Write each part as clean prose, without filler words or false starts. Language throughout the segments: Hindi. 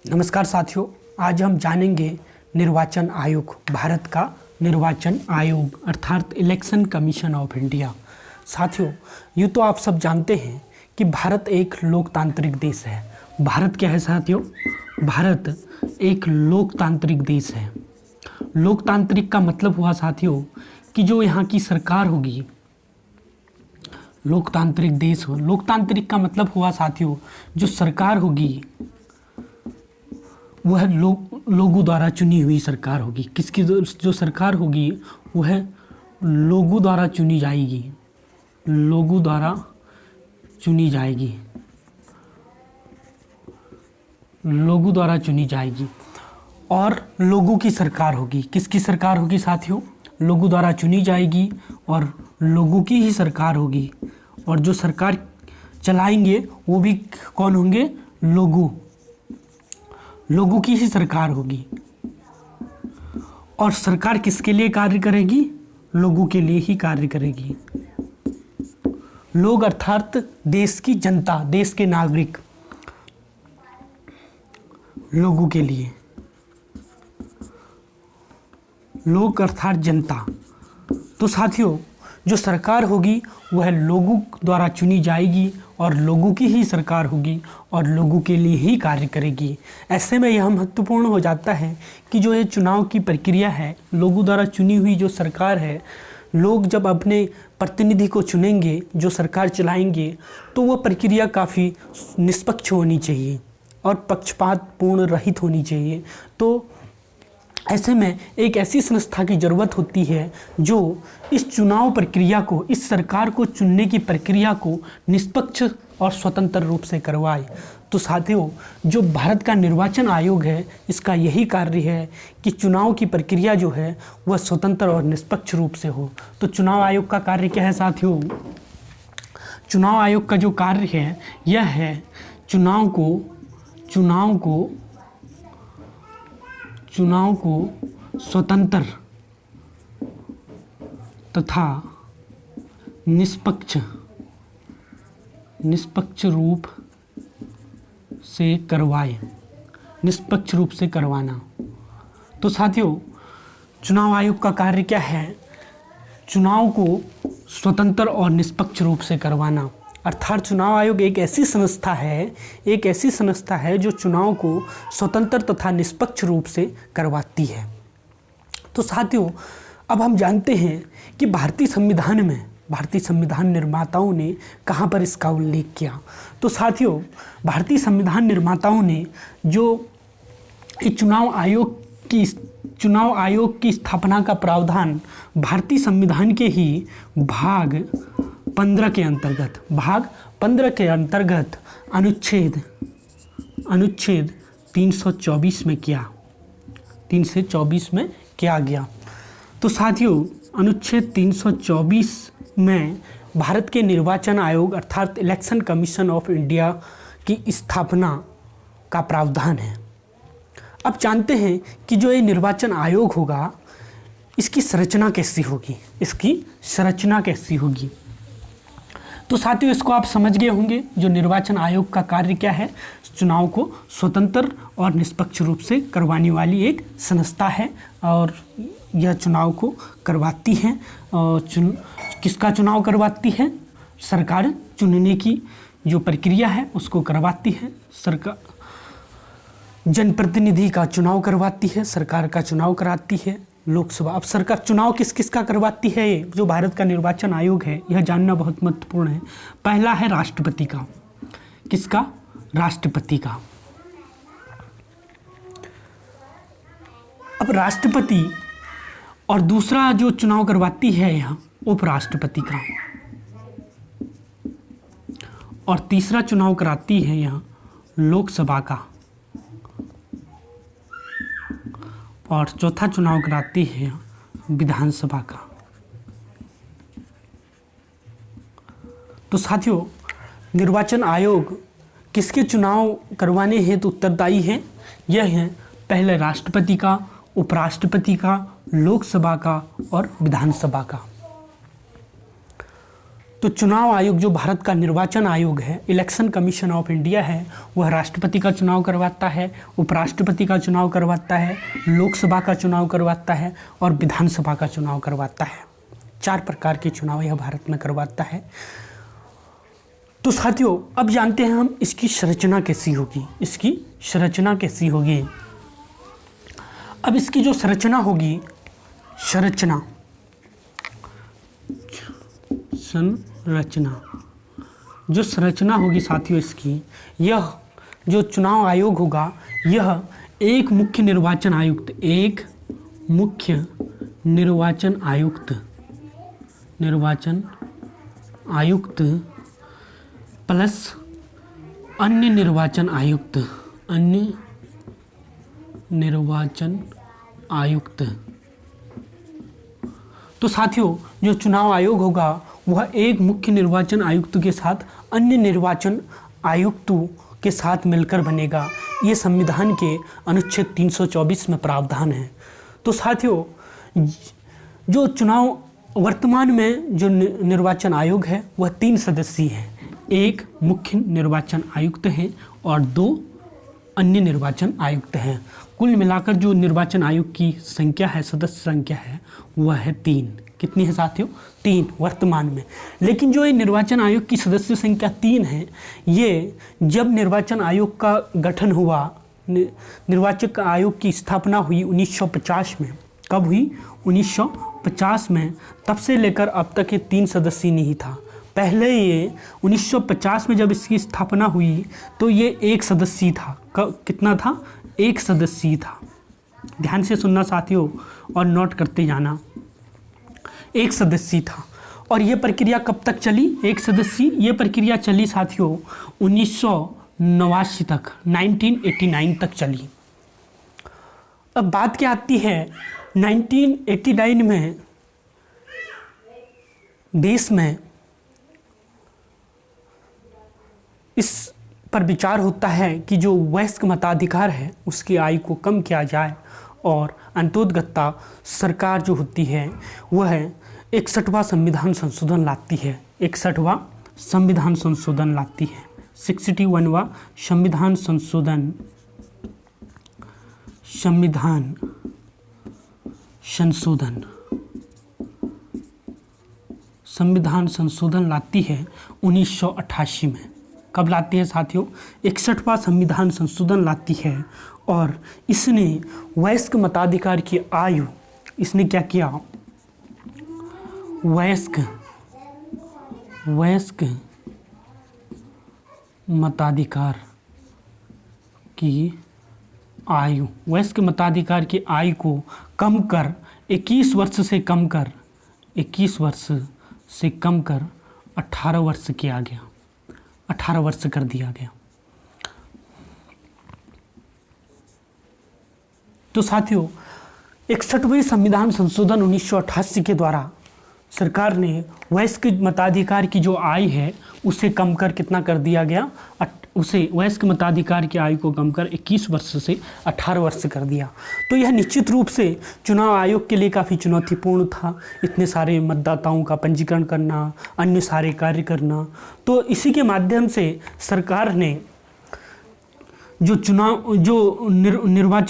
नमस्कार साथियों, आज हम जानेंगे निर्वाचन आयोग, भारत का निर्वाचन आयोग अर्थात इलेक्शन कमीशन ऑफ इंडिया। साथियों, यूँ तो आप सब जानते हैं कि भारत एक लोकतांत्रिक देश है। भारत क्या है साथियों? भारत एक लोकतांत्रिक देश है। लोकतांत्रिक का मतलब हुआ साथियों कि जो यहाँ की सरकार होगी, लोकतांत्रिक देश हो। लोकतांत्रिक का मतलब हुआ साथियों जो सरकार होगी वह लोगों द्वारा चुनी हुई सरकार होगी। किसकी जो सरकार होगी वह लोगों द्वारा चुनी जाएगी, लोगों द्वारा चुनी जाएगी, लोगों द्वारा चुनी जाएगी और लोगों की सरकार होगी। किसकी सरकार होगी साथियों? लोगों द्वारा चुनी जाएगी और लोगों की ही सरकार होगी। और जो सरकार चलाएंगे वो भी कौन होंगे? लोगों की ही सरकार होगी। और सरकार किसके लिए कार्य करेगी? लोगों के लिए ही कार्य करेगी। लोग अर्थात देश की जनता, देश के नागरिक, लोगों के लिए। लोग अर्थात जनता। तो साथियों, जो सरकार होगी वह लोगों द्वारा चुनी जाएगी और लोगों की ही सरकार होगी और लोगों के लिए ही कार्य करेगी। ऐसे में यह महत्वपूर्ण हो जाता है कि जो ये चुनाव की प्रक्रिया है, लोगों द्वारा चुनी हुई जो सरकार है, लोग जब अपने प्रतिनिधि को चुनेंगे, जो सरकार चलाएंगे, तो वह प्रक्रिया काफ़ी निष्पक्ष होनी चाहिए और पक्षपात पूर्ण रहित होनी चाहिए। तो ऐसे में एक ऐसी संस्था की ज़रूरत होती है जो इस चुनाव प्रक्रिया को, इस सरकार को चुनने की प्रक्रिया को निष्पक्ष और स्वतंत्र रूप से करवाए। तो साथियों, जो भारत का निर्वाचन आयोग है, इसका यही कार्य है कि चुनाव की प्रक्रिया जो है वह स्वतंत्र और निष्पक्ष रूप से हो। तो चुनाव आयोग का कार्य क्या है साथियों? चुनाव आयोग का जो कार्य है यह है चुनाव को स्वतंत्र तथा निष्पक्ष रूप से करवाए, निष्पक्ष रूप से करवाना। तो साथियों, चुनाव आयोग का कार्य क्या है? चुनाव को स्वतंत्र और निष्पक्ष रूप से करवाना। अर्थात चुनाव आयोग एक ऐसी संस्था है जो चुनाव को स्वतंत्र तथा निष्पक्ष रूप से करवाती है। तो साथियों, अब हम जानते हैं कि भारतीय संविधान निर्माताओं ने कहाँ पर इसका उल्लेख किया। तो साथियों, भारतीय संविधान निर्माताओं ने जो चुनाव आयोग की स्थापना का प्रावधान भारतीय संविधान के ही भाग 15 के अंतर्गत अनुच्छेद 324 में किया गया। तो साथियों, अनुच्छेद 324 में भारत के निर्वाचन आयोग अर्थात इलेक्शन कमीशन ऑफ इंडिया की स्थापना का प्रावधान है। अब जानते हैं कि जो ये निर्वाचन आयोग होगा, इसकी संरचना कैसी होगी। तो साथियों, इसको आप समझ गए होंगे। जो निर्वाचन आयोग का कार्य क्या है? चुनाव को स्वतंत्र और निष्पक्ष रूप से करवाने वाली एक संस्था है और यह चुनाव को करवाती है। और किसका चुनाव करवाती है? सरकार चुनने की जो प्रक्रिया है उसको करवाती है। सरकार जनप्रतिनिधि का चुनाव करवाती है, सरकार का चुनाव कराती है, लोकसभा। अब सरकार चुनाव किस का करवाती है? ये जो भारत का निर्वाचन आयोग है, यह जानना बहुत महत्वपूर्ण है। पहला है राष्ट्रपति का। किसका? राष्ट्रपति का। अब राष्ट्रपति और दूसरा जो चुनाव करवाती है यहाँ उपराष्ट्रपति का, और तीसरा चुनाव कराती है यहाँ लोकसभा का, और चौथा चुनाव कराती है विधानसभा का। तो साथियों, निर्वाचन आयोग किसके चुनाव करवाने हेतु उत्तरदायी है? यह है पहले राष्ट्रपति का, उपराष्ट्रपति का, लोकसभा का और विधानसभा का। तो चुनाव आयोग जो भारत का निर्वाचन आयोग है, इलेक्शन कमीशन ऑफ इंडिया है, वह राष्ट्रपति का चुनाव करवाता है, उपराष्ट्रपति का चुनाव करवाता है, लोकसभा का चुनाव करवाता है और विधानसभा का चुनाव करवाता है। 4 प्रकार के चुनाव यह भारत में करवाता है। तो साथियों, अब जानते हैं हम इसकी संरचना कैसी होगी। इसकी संरचना कैसी होगी? अब इसकी जो संरचना होगी, संरचना जो संरचना होगी साथियों इसकी, यह जो चुनाव आयोग होगा, यह एक मुख्य निर्वाचन आयुक्त प्लस अन्य निर्वाचन आयुक्त। तो साथियों, जो चुनाव आयोग होगा वह एक मुख्य निर्वाचन आयुक्त के साथ अन्य निर्वाचन आयुक्तों के साथ मिलकर बनेगा। ये संविधान के अनुच्छेद 324 में प्रावधान है। तो साथियों, जो चुनाव वर्तमान में जो निर्वाचन आयोग है वह 3 सदस्यीय है। एक मुख्य निर्वाचन आयुक्त है और 2 अन्य निर्वाचन आयुक्त हैं। कुल मिलाकर जो निर्वाचन आयोग की संख्या है, सदस्य संख्या है, वह है 3। कितनी है साथियों? 3 वर्तमान में। लेकिन जो ये निर्वाचन आयोग की सदस्य संख्या 3 है, ये जब निर्वाचन आयोग का गठन हुआ, निर्वाचन आयोग की स्थापना हुई 1950 में। कब हुई? 1950 में। तब से लेकर अब तक ये 3 सदस्यीय नहीं था। पहले ये 1950 में जब इसकी स्थापना हुई तो ये 1 सदस्यीय था। कितना था? 1 सदस्यीय था। ध्यान से सुनना साथियों और नोट करते जाना। 1 सदस्यीय था। और ये प्रक्रिया कब तक चली? 1 सदस्यीय ये प्रक्रिया चली साथियों 1989 तक, 1989 तक चली। अब बात क्या आती है, 1989 में देश में इस पर विचार होता है कि जो वयस्क मताधिकार है उसकी आयु को कम किया जाए और अंतोदगत्ता सरकार जो होती है वह 61वां संविधान संशोधन लाती है। 61वां संविधान संशोधन लाती है। 61वां संविधान संशोधन लाती है 1988 में। कब लाती है साथियों? 61वां संविधान संशोधन लाती है और इसने वयस्क मताधिकार की आयु, इसने क्या किया? वयस्क मताधिकार की आयु को कम कर 21 वर्ष से कम कर 18 वर्ष किया गया, 18 वर्ष कर दिया गया। तो साथियों, 61वें संविधान संशोधन 1988 के द्वारा सरकार ने वयस्क मताधिकार की जो आयु है उसे कम कर कितना कर दिया गया? उसे वयस्क मताधिकार की आयु को कम कर 21 वर्ष से 18 वर्ष कर दिया। तो यह निश्चित रूप से चुनाव आयोग के लिए काफ़ी चुनौतीपूर्ण था। इतने सारे मतदाताओं का पंजीकरण करना, अन्य सारे कार्य करना। तो इसी के माध्यम से सरकार ने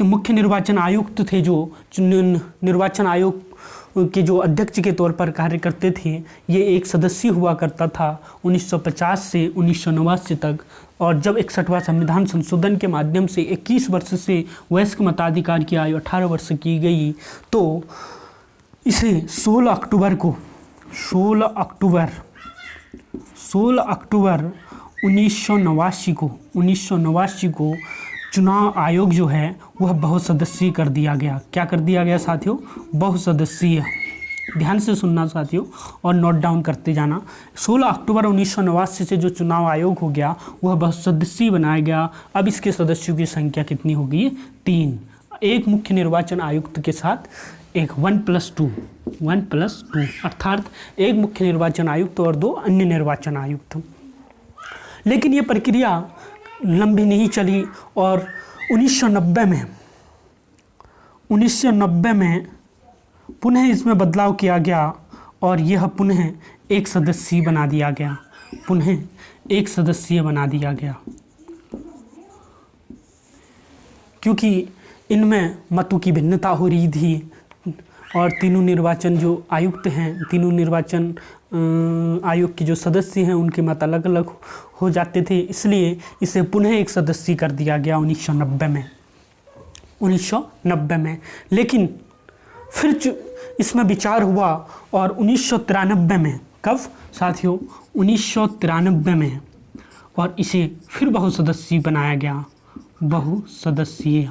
मुख्य निर्वाचन आयुक्त थे, जो निर्वाचन आयोग के जो अध्यक्ष के तौर पर कार्य करते थे, ये 1 सदस्यीय हुआ करता था 1950 से 1989 तक। और जब 61वां संविधान संशोधन के माध्यम से 21 वर्ष से वयस्क मताधिकार की आयु 18 वर्ष की गई, तो इसे 16 अक्टूबर 1989 को चुनाव आयोग जो है वह बहुसदस्यीय कर दिया गया। क्या कर दिया गया साथियों? बहुसदस्यीय। ध्यान से सुनना साथियों और नोट डाउन करते जाना। 16 अक्टूबर 1989 से जो चुनाव आयोग हो गया वह बहुसदस्यीय बनाया गया। अब इसके सदस्यों की संख्या कितनी हो गई? 3। एक मुख्य निर्वाचन आयुक्त के साथ एक 1+2 अर्थात एक मुख्य निर्वाचन आयुक्त और 2 अन्य निर्वाचन आयुक्त। लेकिन ये प्रक्रिया लंबी नहीं चली और 1990 में पुनः इसमें बदलाव किया गया और यह पुनः एक सदस्यीय बना दिया गया, पुनः एक सदस्यीय बना दिया गया, क्योंकि इनमें मतों की भिन्नता हो रही थी और तीनों निर्वाचन जो आयुक्त हैं, तीनों निर्वाचन आयोग के जो सदस्य हैं उनके मत अलग अलग हो जाते थे, इसलिए इसे पुनः एक सदस्यीय कर दिया गया 1990 में। लेकिन फिर इसमें विचार हुआ और 1993 में, कब साथियों, 1993 में, और इसे फिर बहुसदस्यीय बनाया गया, बहुसदस्यीय।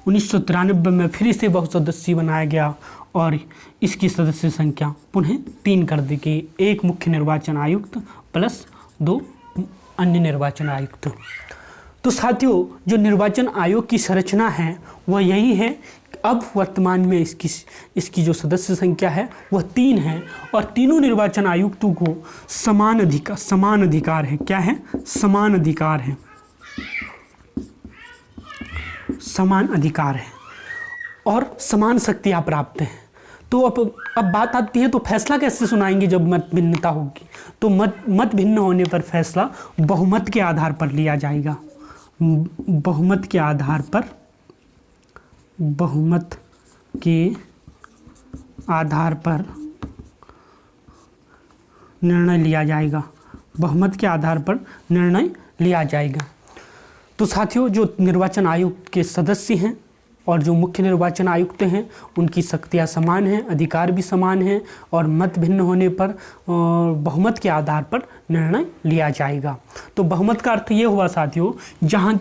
1993 में फिर इसे बहुसदस्यीय बनाया गया और इसकी सदस्य संख्या पुनः 3 कर दी गई, 1 मुख्य निर्वाचन आयुक्त प्लस 2 अन्य निर्वाचन आयुक्त। तो साथियों, जो निर्वाचन आयोग की संरचना है वह यही है। अब वर्तमान में इसकी जो सदस्य संख्या है वह 3 है और तीनों निर्वाचन आयुक्तों को समान अधिकार है। क्या है? समान अधिकार है, समान अधिकार है और समान शक्तियाँ प्राप्त हैं। तो अब बात आती है, तो फैसला कैसे सुनाएंगे जब मत भिन्नता होगी? तो मत भिन्न होने पर फैसला बहुमत के आधार पर लिया जाएगा, बहुमत के आधार पर, बहुमत के आधार पर निर्णय लिया जाएगा, बहुमत के आधार पर निर्णय लिया जाएगा। तो साथियों, जो निर्वाचन आयोग के सदस्य हैं और जो मुख्य निर्वाचन आयुक्त हैं उनकी शक्तियाँ समान हैं, अधिकार भी समान हैं और मत भिन्न होने पर बहुमत के आधार पर निर्णय लिया जाएगा। तो बहुमत का अर्थ ये हुआ साथियों, जहाँ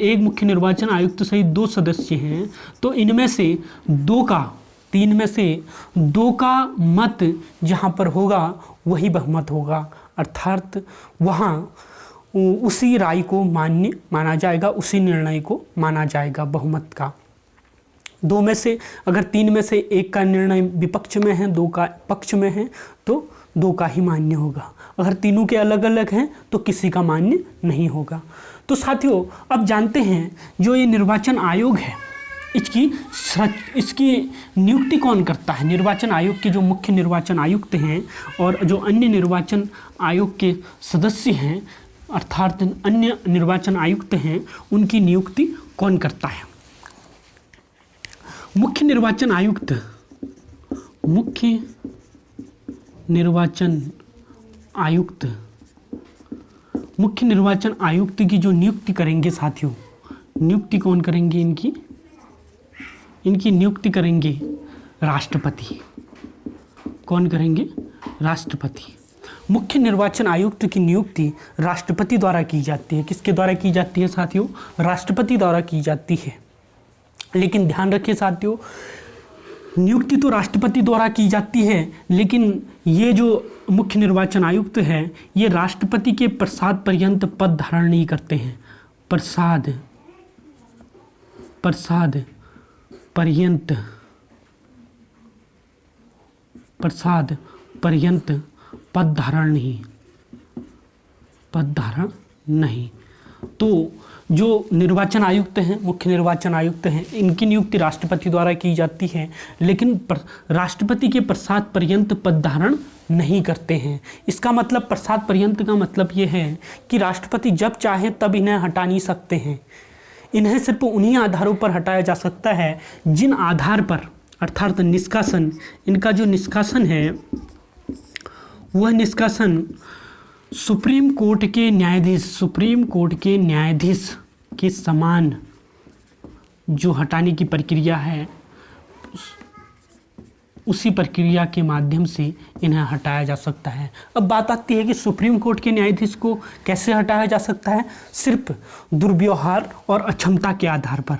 एक मुख्य निर्वाचन आयुक्त सहित 2 सदस्य हैं तो इनमें से 3 में से 2 का मत जहाँ पर होगा वही बहुमत होगा, अर्थात वहाँ उसी राय को मान्य माना जाएगा, उसी निर्णय को माना जाएगा बहुमत का। 2 में से, अगर 3 में से 1 का निर्णय विपक्ष में है, 2 का पक्ष में है, तो 2 का ही मान्य होगा। अगर तीनों के अलग अलग हैं तो किसी का मान्य नहीं होगा। तो साथियों, अब जानते हैं जो ये निर्वाचन आयोग है इसकी नियुक्ति कौन करता है। निर्वाचन आयोग के जो मुख्य निर्वाचन आयुक्त हैं और जो अन्य निर्वाचन आयोग के सदस्य हैं अर्थात अन्य निर्वाचन आयुक्त हैं, उनकी नियुक्ति कौन करता है? मुख्य निर्वाचन आयुक्त, मुख्य निर्वाचन आयुक्त, मुख्य निर्वाचन आयुक्त की जो नियुक्ति करेंगे साथियों, नियुक्ति कौन करेंगे? इनकी नियुक्ति करेंगे राष्ट्रपति। कौन करेंगे? राष्ट्रपति। मुख्य निर्वाचन आयुक्त की नियुक्ति राष्ट्रपति द्वारा की जाती है। किसके द्वारा की जाती है साथियों? राष्ट्रपति द्वारा की जाती है। लेकिन ध्यान रखिए साथियों, नियुक्ति तो राष्ट्रपति द्वारा की जाती है, लेकिन ये जो मुख्य निर्वाचन आयुक्त है ये राष्ट्रपति के प्रसाद पर्यंत पद धारण नहीं करते हैं। प्रसाद पर्यंत पद धारण नहीं। तो जो निर्वाचन आयुक्त हैं, मुख्य निर्वाचन आयुक्त हैं, इनकी नियुक्ति राष्ट्रपति द्वारा की जाती है, लेकिन राष्ट्रपति के प्रसाद पर्यंत पद धारण नहीं करते हैं। इसका मतलब, प्रसाद पर्यंत का मतलब ये है कि राष्ट्रपति जब चाहे तब इन्हें हटा नहीं सकते हैं। इन्हें सिर्फ उन्हीं आधारों पर हटाया जा सकता है जिन आधार पर, अर्थात निष्कासन, इनका जो निष्कासन है वह निष्कासन सुप्रीम कोर्ट के न्यायाधीश के समान जो हटाने की प्रक्रिया है उसी प्रक्रिया के माध्यम से इन्हें हटाया जा सकता है। अब बात आती है कि सुप्रीम कोर्ट के न्यायाधीश को कैसे हटाया जा सकता है? सिर्फ दुर्व्यवहार और अक्षमता के आधार पर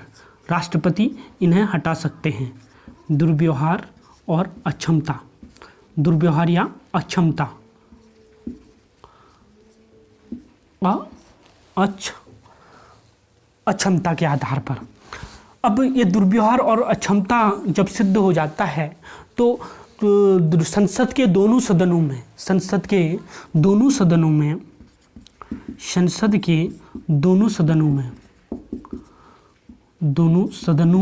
राष्ट्रपति इन्हें हटा सकते हैं। दुर्व्यवहार और अक्षमता, दुर्व्यवहार या अक्षमता, अक्षमता के आधार पर। अब ये दुर्व्यवहार और अक्षमता जब सिद्ध हो जाता है तो संसद के दोनों सदनों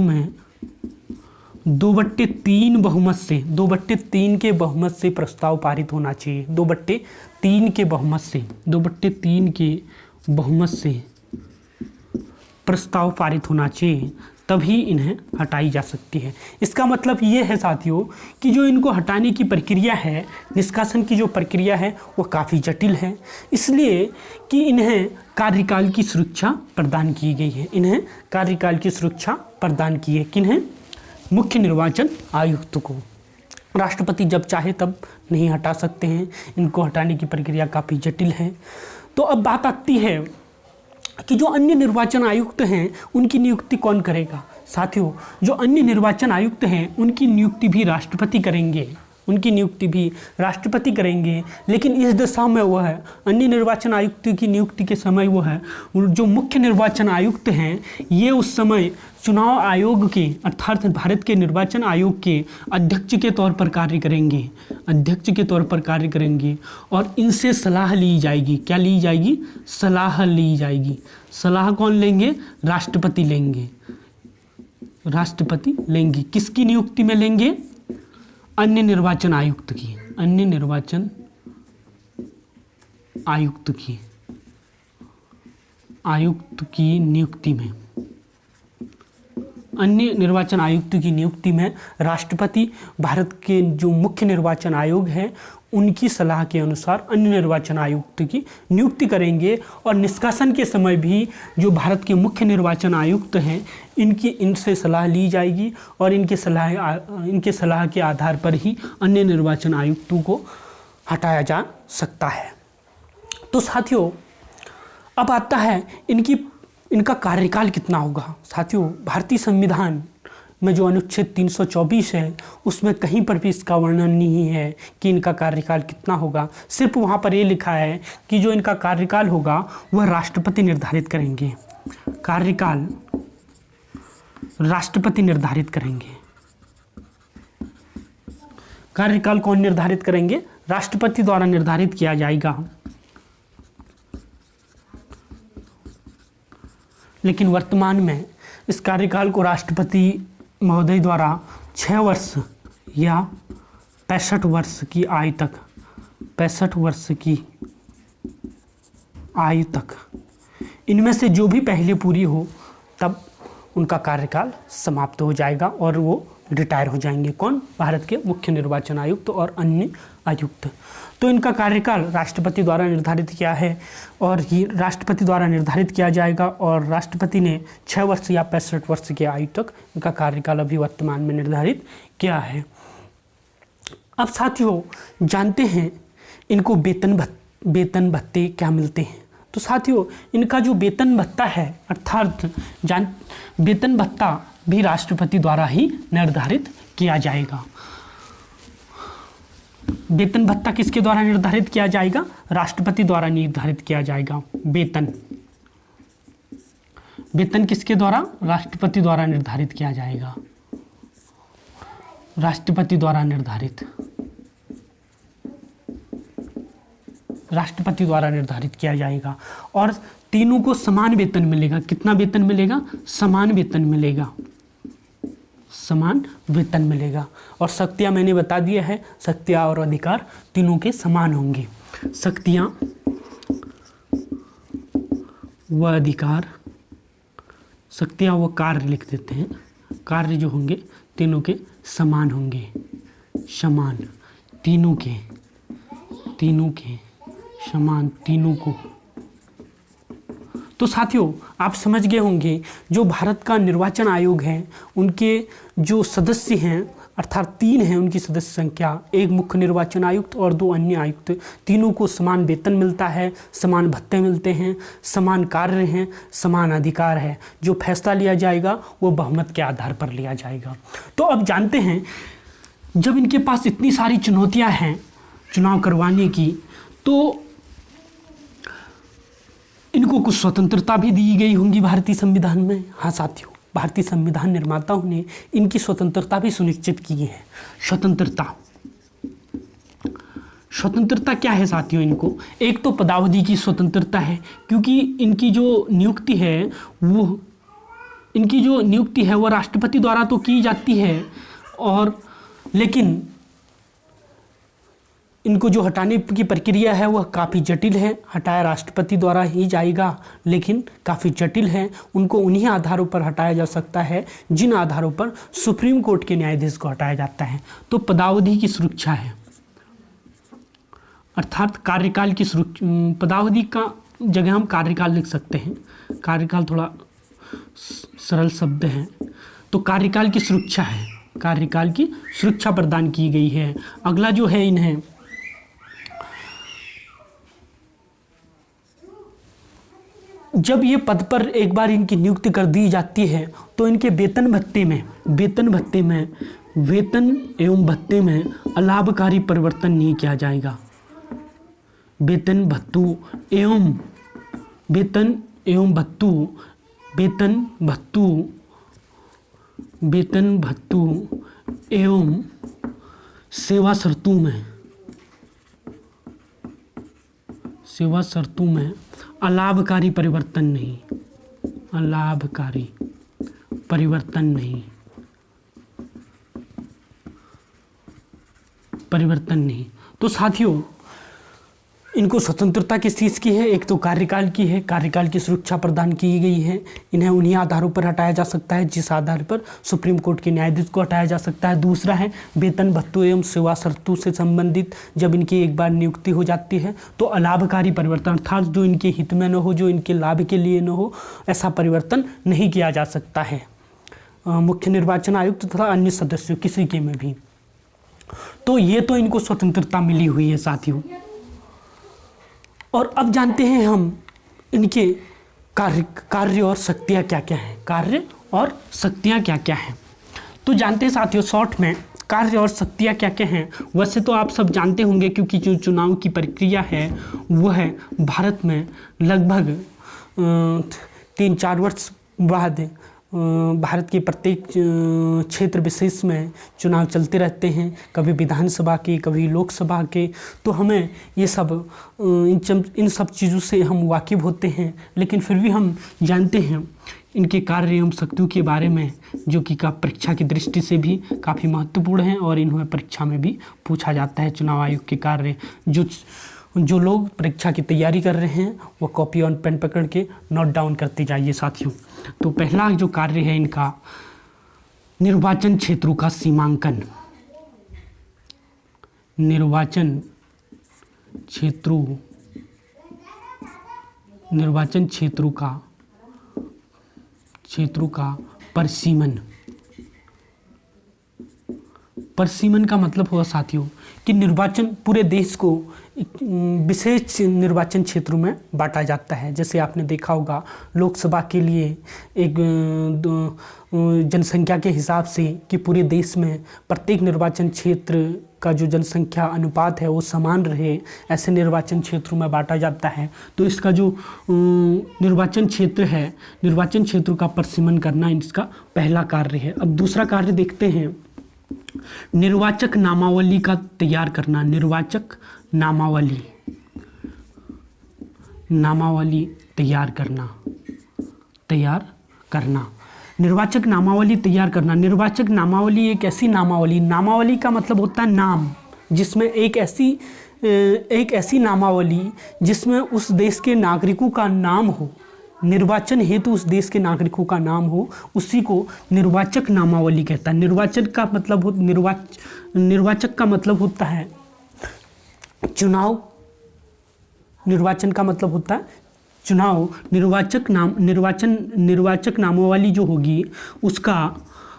में 2/3 बहुमत से, 2/3 के बहुमत से प्रस्ताव पारित होना चाहिए। 2/3 के बहुमत से, 2/3 के बहुमत से प्रस्ताव पारित होना चाहिए, तभी इन्हें हटाई जा सकती है। इसका मतलब ये है साथियों कि जो इनको हटाने की प्रक्रिया है, निष्कासन की जो प्रक्रिया है वो काफ़ी जटिल है, इसलिए कि इन्हें कार्यकाल की सुरक्षा प्रदान की गई है। इन्हें कार्यकाल की सुरक्षा प्रदान की है किन्हें? मुख्य निर्वाचन आयुक्त को। राष्ट्रपति जब चाहे तब नहीं हटा सकते हैं, इनको हटाने की प्रक्रिया काफ़ी जटिल है। तो अब बात आती है कि जो अन्य निर्वाचन आयुक्त हैं उनकी नियुक्ति कौन करेगा। साथियों, जो अन्य निर्वाचन आयुक्त हैं उनकी नियुक्ति भी राष्ट्रपति करेंगे, उनकी नियुक्ति भी राष्ट्रपति करेंगे। लेकिन इस दशा में वह है अन्य निर्वाचन आयुक्त की नियुक्ति के समय वो है जो मुख्य निर्वाचन आयुक्त हैं, ये उस समय चुनाव आयोग के अर्थात भारत के निर्वाचन आयोग के अध्यक्ष के तौर पर कार्य करेंगे, अध्यक्ष के तौर पर कार्य करेंगे और इनसे सलाह ली जाएगी। क्या ली जाएगी? सलाह ली जाएगी। सलाह कौन लेंगे? राष्ट्रपति लेंगे, राष्ट्रपति लेंगे। किसकी नियुक्ति में लेंगे? अन्य निर्वाचन आयुक्त की, अन्य निर्वाचन आयुक्त की, आयुक्त की नियुक्ति में, अन्य निर्वाचन आयुक्त की नियुक्ति में राष्ट्रपति भारत के जो मुख्य निर्वाचन आयोग है उनकी सलाह के अनुसार अन्य निर्वाचन आयुक्त की नियुक्ति करेंगे। और निष्कासन के समय भी जो भारत के मुख्य निर्वाचन आयुक्त हैं इनसे सलाह ली जाएगी और इनके सलाह के आधार पर ही अन्य निर्वाचन आयुक्तों को हटाया जा सकता है। तो साथियों, अब आता है इनका कार्यकाल कितना होगा। साथियों, भारतीय संविधान में जो अनुच्छेद 324 है उसमें कहीं पर भी इसका वर्णन नहीं है कि इनका कार्यकाल कितना होगा। सिर्फ वहाँ पर ये लिखा है कि जो इनका कार्यकाल होगा वह राष्ट्रपति निर्धारित करेंगे, कार्यकाल राष्ट्रपति निर्धारित करेंगे। कार्यकाल कौन निर्धारित करेंगे? राष्ट्रपति द्वारा निर्धारित किया जाएगा। लेकिन वर्तमान में इस कार्यकाल को राष्ट्रपति महोदय द्वारा 6 वर्ष या 65 वर्ष की आयु तक, 65 वर्ष की आयु तक, इनमें से जो भी पहले पूरी हो तब उनका कार्यकाल समाप्त हो जाएगा और वो रिटायर हो जाएंगे। कौन? भारत के मुख्य निर्वाचन आयुक्त और अन्य आयुक्त। तो इनका कार्यकाल राष्ट्रपति द्वारा निर्धारित किया है और ये राष्ट्रपति द्वारा निर्धारित किया जाएगा और राष्ट्रपति ने 6 वर्ष या 65 वर्ष की आयु तक इनका कार्यकाल अभी वर्तमान में निर्धारित किया है। अब साथियों, जानते हैं इनको वेतन भत्ते क्या मिलते हैं। तो साथियों, इनका जो वेतन भत्ता है अर्थात वेतन भत्ता भी राष्ट्रपति द्वारा ही निर्धारित किया जाएगा। वेतन भत्ता किसके द्वारा निर्धारित किया जाएगा? राष्ट्रपति द्वारा निर्धारित किया जाएगा। वेतन किसके द्वारा? राष्ट्रपति द्वारा निर्धारित किया जाएगा, राष्ट्रपति द्वारा निर्धारित, राष्ट्रपति द्वारा निर्धारित किया जाएगा। और तीनों को समान वेतन मिलेगा। कितना वेतन मिलेगा? समान वेतन मिलेगा, समान वेतन मिलेगा। और शक्तियाँ मैंने बता दिया है, शक्तियाँ और अधिकार तीनों के समान होंगे। शक्तियाँ व अधिकार, शक्तियाँ व कार्य लिख देते हैं, कार्य जो होंगे तीनों के समान होंगे, समान, तीनों के समान, तीनों को। तो साथियों, आप समझ गए होंगे जो भारत का निर्वाचन आयोग है उनके जो सदस्य हैं अर्थात 3 हैं उनकी सदस्य संख्या, 1 मुख्य निर्वाचन आयुक्त और 2 अन्य आयुक्त, तीनों को समान वेतन मिलता है, समान भत्ते मिलते हैं, समान कार्य हैं, समान अधिकार है। जो फैसला लिया जाएगा वो बहुमत के आधार पर लिया जाएगा। तो अब जानते हैं जब इनके पास इतनी सारी चुनौतियां हैं चुनाव करवाने की, तो इनको कुछ स्वतंत्रता भी दी गई होंगी भारतीय संविधान में। हाँ साथियों, भारतीय संविधान निर्माताओं ने इनकी स्वतंत्रता भी सुनिश्चित की है। स्वतंत्रता क्या है साथियों? इनको एक तो पदावधि की स्वतंत्रता है, क्योंकि इनकी जो नियुक्ति है वो राष्ट्रपति द्वारा तो की जाती है, और लेकिन इनको जो हटाने की प्रक्रिया है वह काफ़ी जटिल है। हटाया राष्ट्रपति द्वारा ही जाएगा, लेकिन काफ़ी जटिल है। उनको उन्हीं आधारों पर हटाया जा सकता है जिन आधारों पर सुप्रीम कोर्ट के न्यायाधीश को हटाया जाता है। तो पदावधि की सुरक्षा है, अर्थात कार्यकाल की सुरक्षा। पदावधि का जगह हम कार्यकाल लिख सकते हैं, कार्यकाल थोड़ा सरल शब्द है। तो कार्यकाल की सुरक्षा है, कार्यकाल की सुरक्षा प्रदान की गई है। अगला जो है, इन्हें जब ये पद पर एक बार इनकी नियुक्ति कर दी जाती है तो इनके वेतन एवं भत्ते में अलाभकारी परिवर्तन नहीं किया जाएगा। वेतन भत्तू एवं सेवा शर्तों में अलाभकारी परिवर्तन नहीं। तो साथियों, इनको स्वतंत्रता किस चीज़ की है? एक तो कार्यकाल की है, कार्यकाल की सुरक्षा प्रदान की गई है। इन्हें उन्हीं आधारों पर हटाया जा सकता है जिस आधार पर सुप्रीम कोर्ट के न्यायाधीश को हटाया जा सकता है। दूसरा है वेतन भत्तों एवं सेवा शर्तों से संबंधित जब इनकी एक बार नियुक्ति हो जाती है तो अलाभकारी परिवर्तन, अर्थात जो इनके हित में न हो, जो इनके लाभ के लिए न हो, ऐसा परिवर्तन नहीं किया जा सकता है मुख्य निर्वाचन आयुक्त तथा अन्य सदस्यों किसी के में भी। तो ये तो इनको स्वतंत्रता मिली हुई है साथियों। और अब जानते हैं हम इनके कार्य और शक्तियाँ क्या क्या हैं। तो जानते हैं साथियों, शॉर्ट में कार्य और शक्तियाँ क्या क्या हैं। वैसे तो आप सब जानते होंगे, क्योंकि जो चुनाव की प्रक्रिया है वह भारत में लगभग 3-4 वर्ष बाद भारत के प्रत्येक क्षेत्र विशेष में चुनाव चलते रहते हैं, कभी विधानसभा के, कभी लोकसभा के। तो हमें ये सब इन सब चीज़ों से हम वाकिफ़ होते हैं, लेकिन फिर भी हम जानते हैं इनके कार्य एवं शक्तियों के बारे में, जो कि परीक्षा की दृष्टि से भी काफ़ी महत्वपूर्ण हैं और इन्हें परीक्षा में भी पूछा जाता है। चुनाव आयोग के कार्य जो लोग परीक्षा की तैयारी कर रहे हैं वो कॉपी और पेन पकड़ के नोट डाउन करते जाइए साथियों। तो पहला जो कार्य है इनका, निर्वाचन क्षेत्रों का सीमांकन। निर्वाचन क्षेत्रों का परिसीमन का मतलब हुआ साथियों कि निर्वाचन पूरे देश को विशेष निर्वाचन क्षेत्रों में बांटा जाता है। जैसे आपने देखा होगा, लोकसभा के लिए एक जनसंख्या के हिसाब से कि पूरे देश में प्रत्येक निर्वाचन क्षेत्र का जो जनसंख्या अनुपात है वो समान रहे, ऐसे निर्वाचन क्षेत्रों में बांटा जाता है। तो इसका जो निर्वाचन क्षेत्र है, निर्वाचन क्षेत्रों का परिसीमन करना इसका पहला कार्य है। अब दूसरा कार्य देखते हैं, निर्वाचक नामावली का तैयार करना। निर्वाचक नामावली तैयार करना। निर्वाचक नामावली तैयार करना। निर्वाचक नामावली एक ऐसी नामावली का मतलब होता है नाम, जिसमें एक ऐसी नामावली जिसमें उस देश के नागरिकों का नाम हो, निर्वाचन हेतु उस देश के नागरिकों का नाम हो, उसी को निर्वाचक नामावली कहता है। निर्वाचक का मतलब होता है चुनाव। निर्वाचन का मतलब होता है चुनाव। निर्वाचक नामावली जो होगी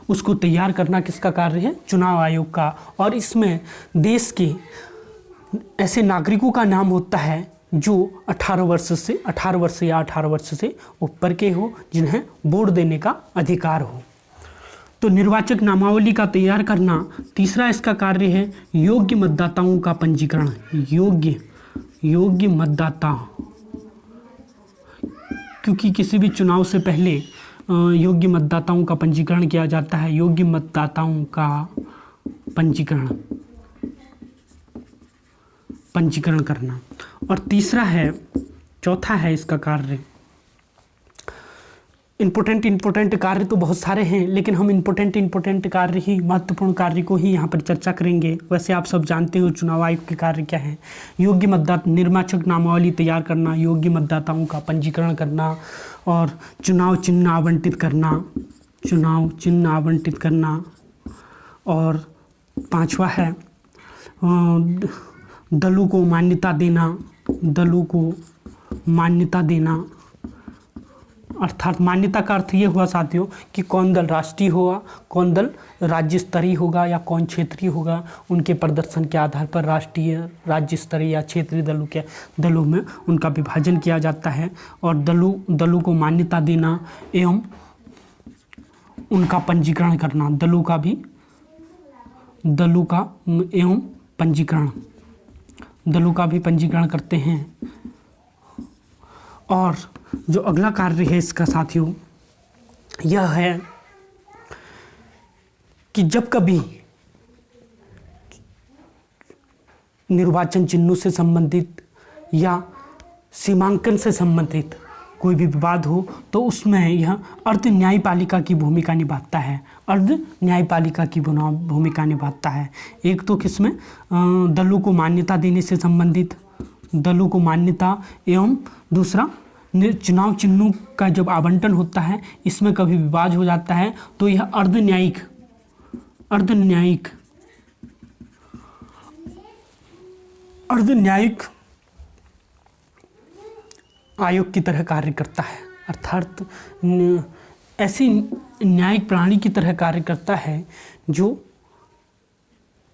उसको तैयार करना किसका कार्य है? चुनाव आयोग का। और इसमें देश के ऐसे नागरिकों का नाम होता है जो 18 वर्ष से ऊपर के हो, जिन्हें वोट देने का अधिकार हो। तो निर्वाचक नामावली का तैयार करना। तीसरा इसका कार्य है योग्य मतदाताओं का पंजीकरण। योग्य मतदाता, क्योंकि किसी भी चुनाव से पहले योग्य मतदाताओं का पंजीकरण किया जाता है। योग्य मतदाताओं का पंजीकरण करना। और चौथा है इसका कार्य इम्पोर्टेंट कार्य तो बहुत सारे हैं, लेकिन हम इम्पोर्टेंट कार्य ही, महत्वपूर्ण कार्य को ही यहाँ पर चर्चा करेंगे। वैसे आप सब जानते हो चुनाव आयोग के कार्य क्या हैं। योग्य मतदाता निर्वाचक नामावली तैयार करना, योग्य मतदाताओं का पंजीकरण करना और चुनाव चिन्ह आवंटित करना। और 5वां है दलों को मान्यता देना। अर्थात मान्यता का अर्थ ये हुआ साथियों कि कौन दल राष्ट्रीय होगा, कौन दल राज्य स्तरीय होगा या कौन क्षेत्रीय होगा। उनके प्रदर्शन के आधार पर राष्ट्रीय, राज्य स्तरीय या क्षेत्रीय दलों में उनका विभाजन किया जाता है। और दलों को मान्यता देना एवं उनका पंजीकरण करना। दलों का भी पंजीकरण करते हैं। और जो अगला कार्य है इसका साथियों यह है कि जब कभी निर्वाचन चिन्हों से संबंधित या सीमांकन से संबंधित कोई भी विवाद हो तो उसमें यह अर्ध न्यायपालिका की भूमिका निभाता है। एक तो किसमें दलों को मान्यता देने से संबंधित, दलों को मान्यता एवं दूसरा चुनाव चिन्हों का जब आवंटन होता है इसमें कभी विवाद हो जाता है तो यह अर्ध न्यायिक आयोग की तरह कार्य करता है। अर्थात ऐसी न्यायिक प्रणाली की तरह कार्य करता है जो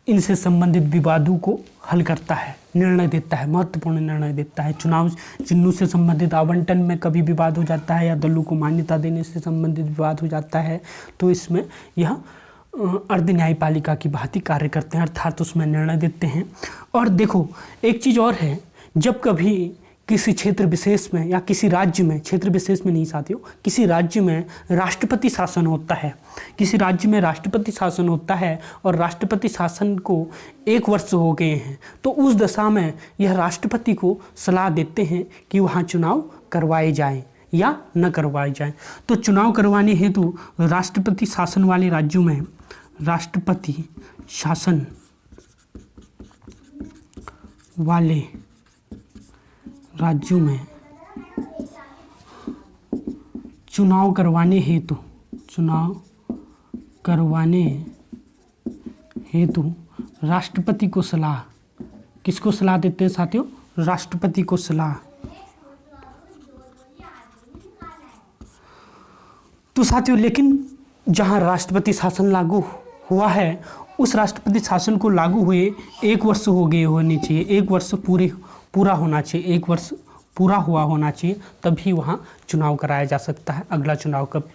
इनसे संबंधित विवादों को हल करता है, निर्णय देता है, महत्वपूर्ण निर्णय देता है। चुनाव चिन्हों से संबंधित आवंटन में कभी विवाद हो जाता है या दलों को मान्यता देने से संबंधित विवाद हो जाता है तो इसमें यह अर्ध न्यायपालिका की भांति कार्य करते हैं, अर्थात उसमें निर्णय देते हैं। और देखो एक चीज़ और है, जब कभी किसी क्षेत्र विशेष में या किसी राज्य में, क्षेत्र विशेष में नहीं साथियों, किसी राज्य में राष्ट्रपति शासन होता है और राष्ट्रपति शासन को 1 वर्ष हो गए हैं तो उस दशा में यह राष्ट्रपति को सलाह देते हैं कि वहाँ चुनाव करवाए जाएं या न करवाए जाएं। तो चुनाव करवाने हेतु राष्ट्रपति शासन वाले राज्यों में चुनाव करवाने हेतु राष्ट्रपति को सलाह, किसको सलाह देते हैं साथियों? राष्ट्रपति को सलाह। तो साथियों लेकिन जहां राष्ट्रपति शासन लागू हुआ है उस राष्ट्रपति शासन को लागू हुए 1 वर्ष हो गए होने चाहिए, 1 वर्ष पूरा होना चाहिए, 1 वर्ष पूरा हुआ होना चाहिए, तभी वहाँ चुनाव कराया जा सकता है। अगला चुनाव कब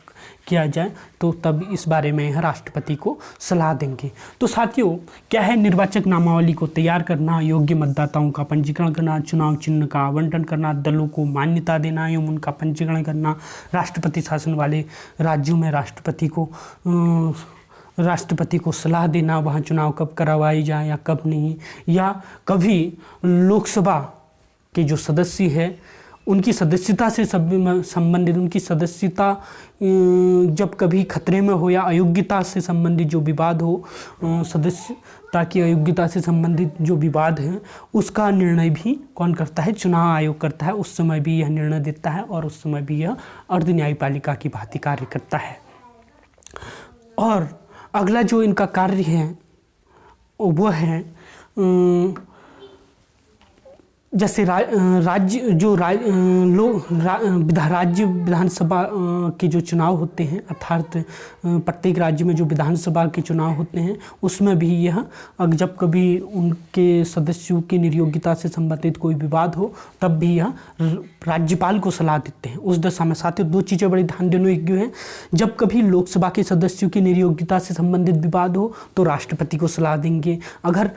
किया जाए तो तब इस बारे में राष्ट्रपति को सलाह देंगे। तो साथियों क्या है, निर्वाचक नामावली को तैयार करना, योग्य मतदाताओं का पंजीकरण करना, चुनाव चिन्ह का आवंटन करना, दलों को मान्यता देना एवं उनका पंजीकरण करना, राष्ट्रपति शासन वाले राज्यों में राष्ट्रपति को सलाह देना वहाँ चुनाव कब करवाई जाए या कब नहीं, या कभी लोकसभा के जो सदस्य है उनकी सदस्यता से संबंधित, उनकी सदस्यता जब कभी खतरे में हो या अयोग्यता से संबंधित जो विवाद हो, सदस्यता की अयोग्यता से संबंधित जो विवाद है उसका निर्णय भी कौन करता है? चुनाव आयोग करता है। उस समय भी यह निर्णय देता है और उस समय भी यह अर्ध न्यायपालिका की भांति कार्य करता है। और अगला जो इनका कार्य है वो है जैसे राज्य विधानसभा के जो चुनाव होते हैं, अर्थात प्रत्येक राज्य में जो विधानसभा के चुनाव होते हैं उसमें भी यह जब कभी उनके सदस्यों की निर्योग्यता से संबंधित कोई विवाद हो तब भी यह राज्यपाल को सलाह देते हैं। उस दशा में साथियों 2 चीज़ें बड़ी ध्यान देने योग्य है। जब कभी लोकसभा के सदस्यों की निर्योग्यता से संबंधित विवाद हो तो राष्ट्रपति को सलाह देंगे। अगर